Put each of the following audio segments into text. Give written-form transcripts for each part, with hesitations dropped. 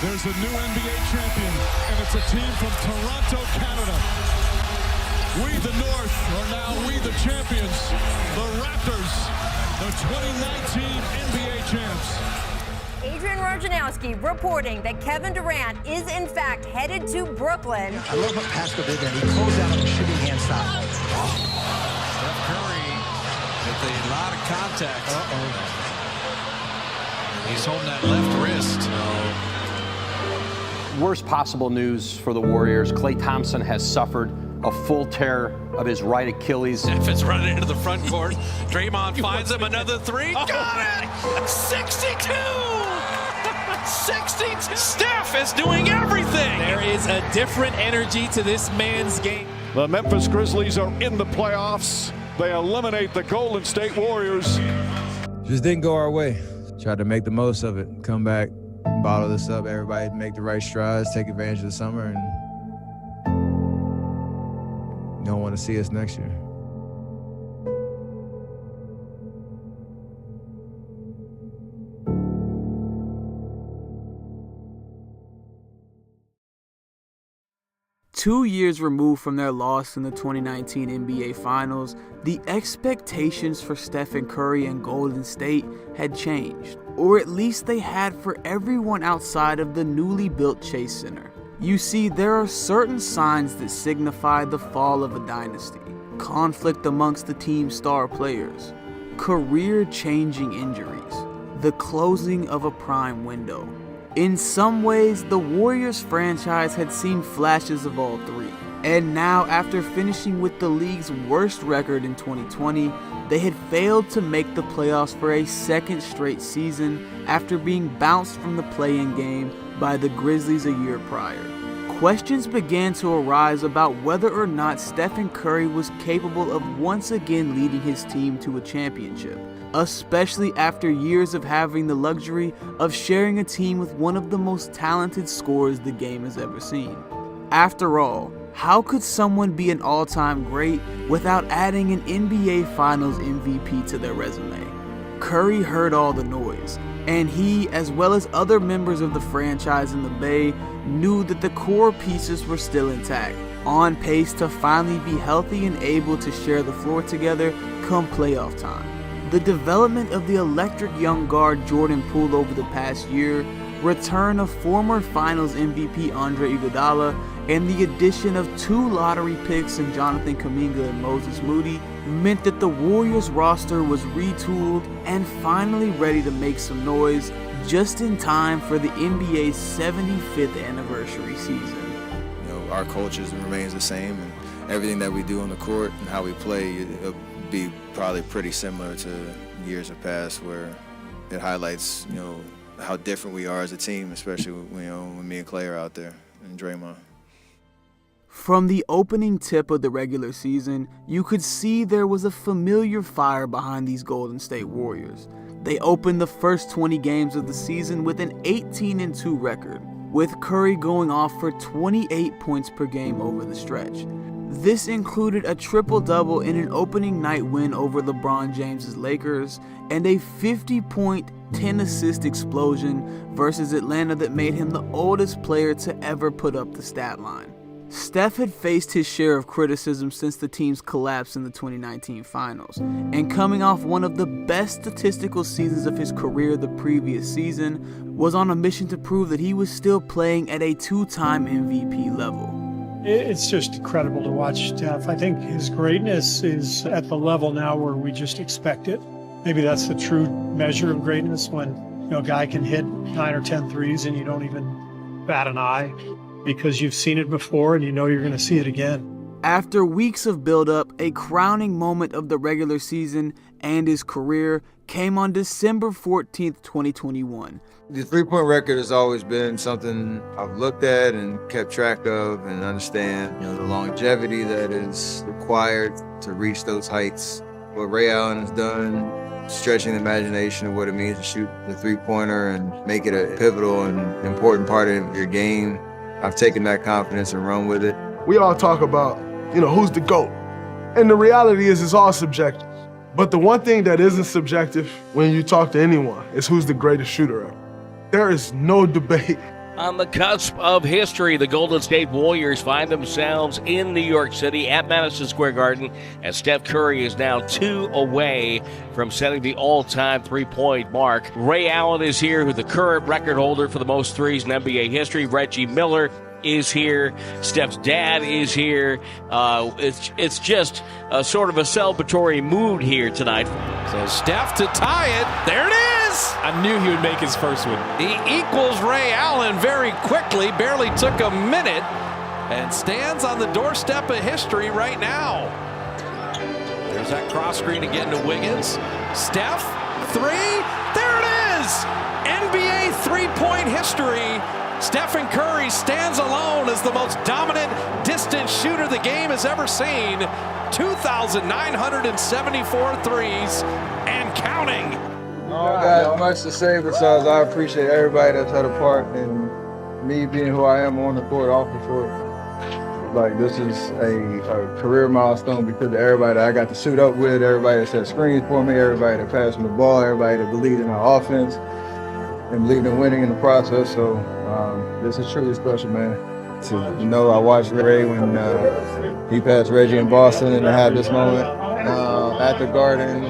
There's a new NBA champion, and it's a team from Toronto, Canada. We, the North, are now we, the champions. The Raptors, the 2019 NBA champs. Adrian Wojnarowski reporting that Kevin Durant is in fact headed to Brooklyn. I love what Pascal did there. He closed out on the shooting hand side. Steph Curry with a lot of contact. He's holding that left wrist. Worst possible news for the Warriors. Klay Thompson has suffered a full tear of his right Achilles. Steph is running into the front court. Draymond finds him another three. Got it! 62! 62! Steph is doing everything! There is a different energy to this man's game. The Memphis Grizzlies are in the playoffs. They eliminate the Golden State Warriors. Just didn't go our way. Tried to make the most of it. Come back, bottle this up, everybody make the right strides, take advantage of the summer, and you don't want to see us next year. Two years removed from their loss in the 2019 NBA Finals, the expectations for Stephen Curry and Golden State had changed, or at least they had for everyone outside of the newly built Chase Center. You see, there are certain signs that signify the fall of a dynasty, conflict amongst the team's star players, career-changing injuries, the closing of a prime window. In some ways, the Warriors franchise had seen flashes of all three. And now, after finishing with the league's worst record in 2020, they had failed to make the playoffs for a second straight season after being bounced from the play-in game by the Grizzlies a year prior. Questions began to arise about whether or not Stephen Curry was capable of once again leading his team to a championship, especially after years of having the luxury of sharing a team with one of the most talented scorers the game has ever seen. After all, how could someone be an all-time great without adding an NBA Finals MVP to their resume? Curry heard all the noise, and he, as well as other members of the franchise in the Bay, knew that the core pieces were still intact, on pace to finally be healthy and able to share the floor together come playoff time. The development of the electric young guard Jordan Poole over the past year, return of former Finals MVP Andre Iguodala, and the addition of 2 lottery picks in Jonathan Kuminga and Moses Moody meant that the Warriors roster was retooled and finally ready to make some noise just in time for the NBA's 75th anniversary season. You know, our culture remains the same, and everything that we do on the court and how we play, it'll be probably pretty similar to years of past, where it highlights, you know, how different we are as a team, especially when me and Klay are out there and Draymond. From the opening tip of the regular season, you could see there was a familiar fire behind these Golden State Warriors. They opened the first 20 games of the season with an 18-2 record, with Curry going off for 28 points per game over the stretch. This included a triple-double in an opening night win over LeBron James's Lakers and a 50-point, 10-assist explosion versus Atlanta that made him the oldest player to ever put up the stat line. Steph had faced his share of criticism since the team's collapse in the 2019 Finals, and coming off one of the best statistical seasons of his career the previous season, was on a mission to prove that he was still playing at a 2-time MVP level. It's just incredible to watch Steph. I think his greatness is at the level now where we just expect it. Maybe that's the true measure of greatness, when a guy can hit 9 or 10 threes and you don't even bat an eye, because you've seen it before and you know you're going to see it again. After weeks of build-up, a crowning moment of the regular season and his career came on December 14th, 2021. The three-point record has always been something I've looked at and kept track of and understand, the longevity that is required to reach those heights. What Ray Allen has done, stretching the imagination of what it means to shoot the three-pointer and make it a pivotal and important part of your game. I've taken that confidence and run with it. We all talk about, who's the GOAT? And the reality is it's all subjective. But the one thing that isn't subjective when you talk to anyone is who's the greatest shooter ever. There is no debate On the cusp of history, the Golden State Warriors find themselves in New York City at Madison Square Garden as Steph Curry is now 2 away from setting the all-time three-point mark. Ray Allen is here, who's the current record holder for the most threes in NBA history. Reggie Miller is here. Steph's dad is here. It's just a sort of a celebratory mood here tonight. So Steph to tie it. There it is. I knew he would make his first one. He equals Ray Allen very quickly. Barely took a minute and stands on the doorstep of history right now. There's that cross screen again to Wiggins. Steph, 3. There it is. NBA three-point history. Stephen Curry stands alone as the most dominant distance shooter the game has ever seen. 2,974 threes and counting. I don't got much to say besides I appreciate everybody that's had a part in me being who I am on the court, off the court. Like, this is a career milestone because of everybody that I got to suit up with, everybody that set screens for me, everybody that passed me the ball, everybody that believed in our offense and believed in winning in the process. So this is truly special, man. To know I watched Ray when he passed Reggie in Boston and to have this moment at the Garden.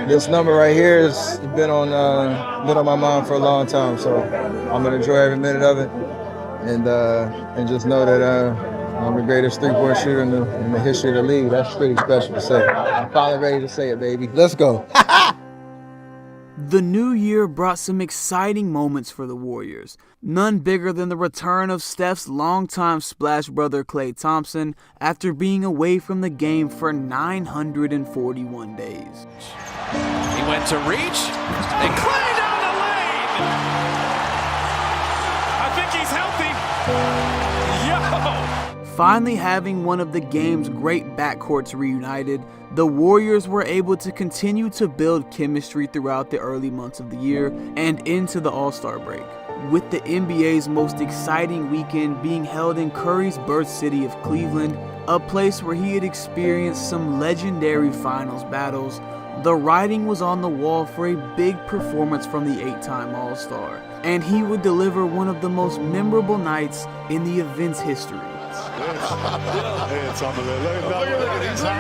This number right here has been on my mind for a long time, so I'm gonna enjoy every minute of it, and just know that I'm the greatest three-point shooter in the history of the league. That's pretty special to say. I'm finally ready to say it, baby. Let's go. The new year brought some exciting moments for the Warriors, none bigger than the return of Steph's longtime splash brother Klay Thompson after being away from the game for 941 days. He went to reach, and Klay down the lane! I think he's healthy. Yo! Finally having one of the game's great backcourts reunited, the Warriors were able to continue to build chemistry throughout the early months of the year and into the All-Star break, with the NBA's most exciting weekend being held in Curry's birth city of Cleveland, a place where he had experienced some legendary finals battles. The writing was on the wall for a big performance from the 8-time All-Star, and he would deliver one of the most memorable nights in the event's history. It's unbelievable. Look at this. Oh, my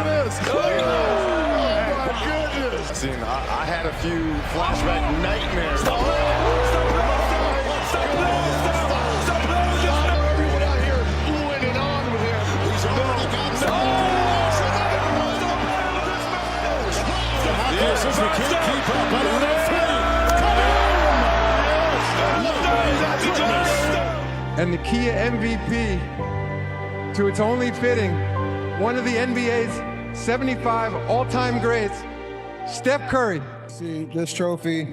goodness. I had a few flashback nightmares. Stop. Everyone out here oohing and on with him. He's already got we can't keep up. And the Kia MVP, to its only fitting, one of the NBA's 75 all-time greats, Steph Curry. See, this trophy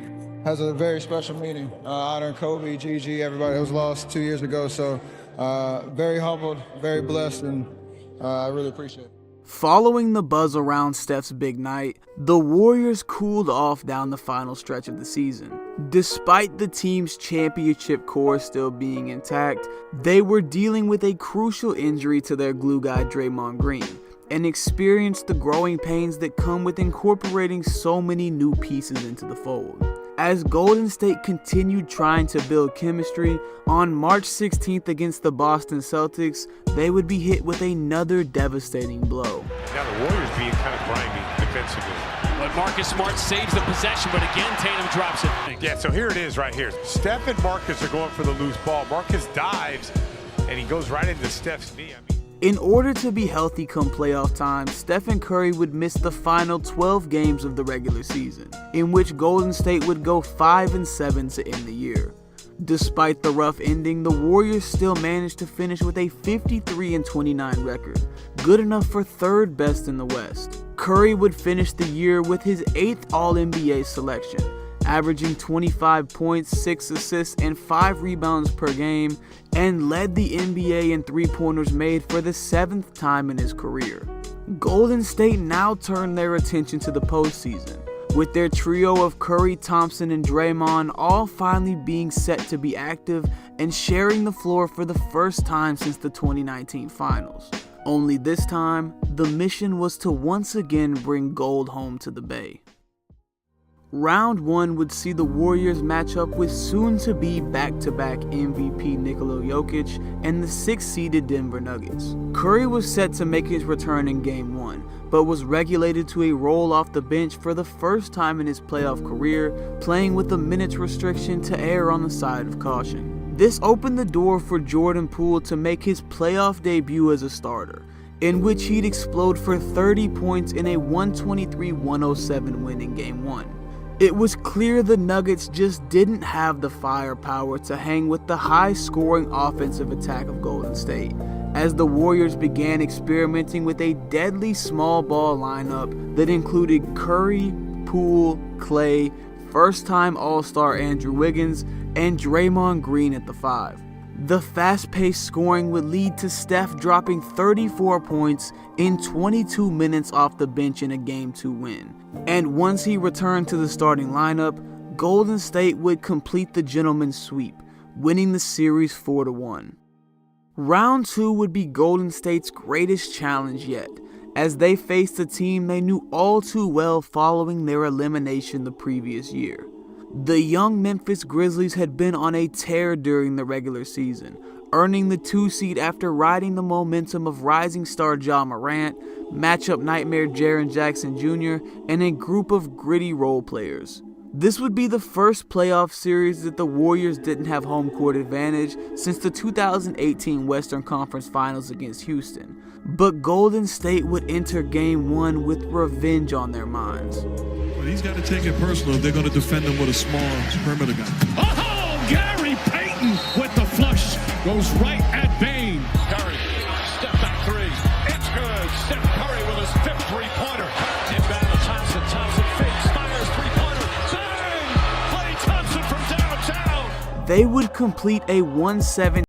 has a very special meaning. Honoring Kobe, Gigi, everybody that was lost 2 years ago. So very humbled, very blessed, and I really appreciate it. Following the buzz around Steph's big night, the Warriors cooled off down the final stretch of the season. Despite the team's championship core still being intact, they were dealing with a crucial injury to their glue guy Draymond Green, and experienced the growing pains that come with incorporating so many new pieces into the fold. As Golden State continued trying to build chemistry, on March 16th against the Boston Celtics, they would be hit with another devastating blow. Now the Warriors being kind of grimy defensively. But Marcus Smart saves the possession, but again, Tatum drops it. Yeah, so here it is right here. Steph and Marcus are going for the loose ball. Marcus dives, and he goes right into Steph's knee. In order to be healthy come playoff time, Stephen Curry would miss the final 12 games of the regular season, in which Golden State would go 5-7 to end the year. Despite the rough ending, the Warriors still managed to finish with a 53-29 record, good enough for third best in the West. Curry would finish the year with his 8th All-NBA selection, averaging 25 points, 6 assists, and 5 rebounds per game, and led the NBA in three-pointers made for the 7th time in his career. Golden State now turned their attention to the postseason, with their trio of Curry, Thompson, and Draymond all finally being set to be active and sharing the floor for the first time since the 2019 Finals. Only this time, the mission was to once again bring gold home to the Bay. Round 1 would see the Warriors match up with soon-to-be back-to-back MVP Nikola Jokic and the 6th-seeded Denver Nuggets. Curry was set to make his return in Game 1, but was regulated to a role off the bench for the first time in his playoff career, playing with a minutes restriction to err on the side of caution. This opened the door for Jordan Poole to make his playoff debut as a starter, in which he'd explode for 30 points in a 123-107 win in Game 1. It was clear the Nuggets just didn't have the firepower to hang with the high-scoring offensive attack of Golden State, as the Warriors began experimenting with a deadly small ball lineup that included Curry, Poole, Clay, first-time All-Star Andrew Wiggins, and Draymond Green at the 5. The fast-paced scoring would lead to Steph dropping 34 points in 22 minutes off the bench in a Game 2 win. And once he returned to the starting lineup, Golden State would complete the gentleman's sweep, winning the series 4-1. Round 2 would be Golden State's greatest challenge yet, as they faced a team they knew all too well following their elimination the previous year. The young Memphis Grizzlies had been on a tear during the regular season, earning the 2 seed after riding the momentum of rising star Ja Morant, matchup nightmare Jaren Jackson Jr., and a group of gritty role players. This would be the first playoff series that the Warriors didn't have home court advantage since the 2018 Western Conference Finals against Houston. But Golden State would enter Game 1 with revenge on their minds. But he's got to take it personal if they're going to defend him with a small perimeter guy. Oh, Gary Payton with the flush. Goes right at Bane. Curry, step back 3. It's good. Steph Curry with his 5th three-pointer. Inbound to Thompson. Thompson fakes. Fires three-pointer. Bang! Klay Thompson from downtown. They would complete a 1-7